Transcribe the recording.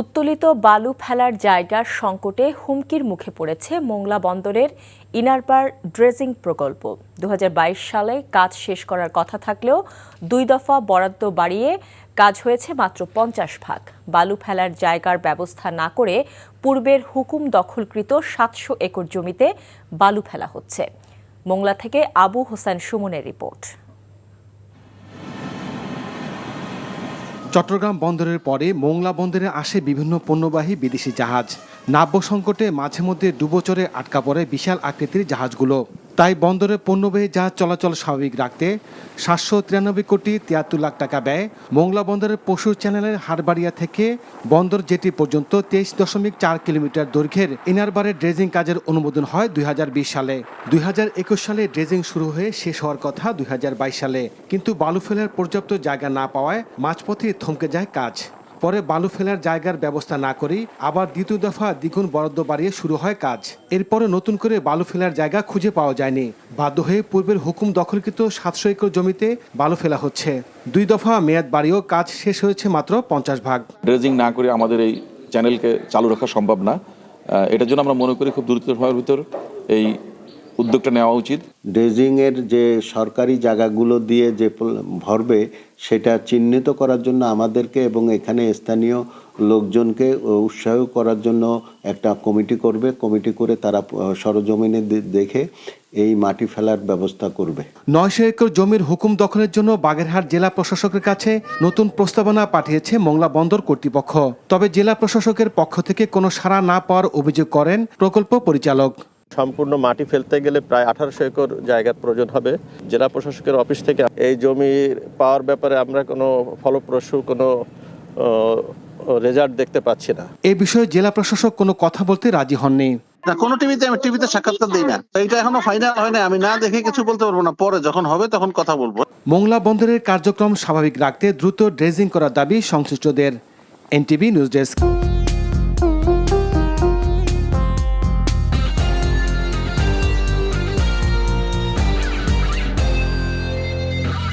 উত্তোলিত বালু ফেলার জায়গার সংকটে হুমকির মুখে পড়েছে মোংলা বন্দরের ইনারবার ড্রেজিং প্রকল্প। ২০২২ সালে কাজ শেষ করার কথা থাকলেও ২ দফা বরাদ্দ বাড়িয়ে কাজ হয়েছে মাত্র ৫০%। বালু ফেলার জায়গার ব্যবস্থা না করে পূর্বের হুকুম দখলকৃত ৭০০ একর জমিতে বালু ফেলা হচ্ছে। মোংলা থেকে আবু হোসেন সুমনের রিপোর্ট। চট্টগ্রাম বন্দরের পরে মোংলা বন্দরে আসে বিভিন্ন পণ্যবাহী বিদেশি জাহাজ। নাব্য সংকটে মাঝে মধ্যে ডুবোচরে আটকা পড়ে বিশাল আকৃতির জাহাজগুলো। তাই বন্দরে পণ্যবাহী জাহাজ চলাচল স্বাভাবিক রাখতে ৭৯৩ কোটি ৭৩ লাখ টাকা ব্যয় মোংলা বন্দরের পশুর চ্যানেলের হাটবাড়িয়া থেকে বন্দর জেটি পর্যন্ত ২৩.৪ কিলোমিটার দৈর্ঘ্যের ইনারবারের ড্রেজিং কাজের অনুমোদন হয় ২০২০ সালে। ২০২১ সালে ড্রেজিং শুরু হয়ে শেষ হওয়ার কথা ২০২২ সালে, কিন্তু বালু ফেলার পর্যাপ্ত জায়গা না পাওয়ায় মাঝপথে থমকে যায় কাজ। পরে বালু ফেলার জায়গার ব্যবস্থা না করেই আবার দ্বিতীয় দফা দ্বিগুণ বরাদ্দ বাড়িয়ে শুরু হয় কাজ। এরপরে নতুন করে বালু ফেলার জায়গা খুঁজে পাওয়া যায়নি। বাধ্য হয়ে পূর্বের হুকুম দখলকৃত ৭০০ একর জমিতে বালু ফেলা হচ্ছে। ২ দফা মেয়াদ বাড়িয়েও কাজ শেষ হয়েছে মাত্র ৫০%। ড্রেজিং না করে আমাদের এই চ্যানেলকে চালু রাখা সম্ভব না। এটার জন্য আমরা মনে করি খুব দ্রুত সময়ের ভিতর এই উদ্যোগটা নেওয়া উচিত। ড্রেজিংয়ের যে সরকারি জায়গাগুলো দিয়ে যে ভরবে সেটা চিহ্নিত করার জন্য আমাদেরকে এবং এখানে স্থানীয় লোকজনকে উৎসাহ করার জন্য একটা কমিটি করবে। কমিটি করে তারা সরজমিনে দেখে এই মাটি ফেলার ব্যবস্থা করবে। ৯০০ একর জমির হুকুম দখলের জন্য বাগেরহাট জেলা প্রশাসকের কাছে নতুন প্রস্তাবনা পাঠিয়েছে মোংলা বন্দর কর্তৃপক্ষ। তবে জেলা প্রশাসকের পক্ষ থেকে কোনো সাড়া না পাওয়ার অভিযোগ করেন প্রকল্প পরিচালক। সম্পূর্ণ মাটি ফেলতে গেলে প্রায় ১৮০০ একর জায়গার প্রয়োজন হবে। জেলা প্রশাসকের অফিস থেকে এই জমি পাওয়ার ব্যাপারে আমরা কোনো ফলপ্রসূ কোনো রেজাল্ট দেখতে পাচ্ছি না। এই বিষয়ে জেলা প্রশাসক কোনো কথা বলতে রাজি হননি। কোনো টিভিতে সাক্ষাৎকার দেই না, এটা এখনো ফাইনাল হয় না। আমি না দেখে কিছু বলতে পারবো না, পরে যখন হবে তখন কথা বলবো। মোংলা বন্দরের কার্যক্রম স্বাভাবিক রাখতে দ্রুত ড্রেজিং করার দাবি সংশ্লিষ্টদের। NTV news desk.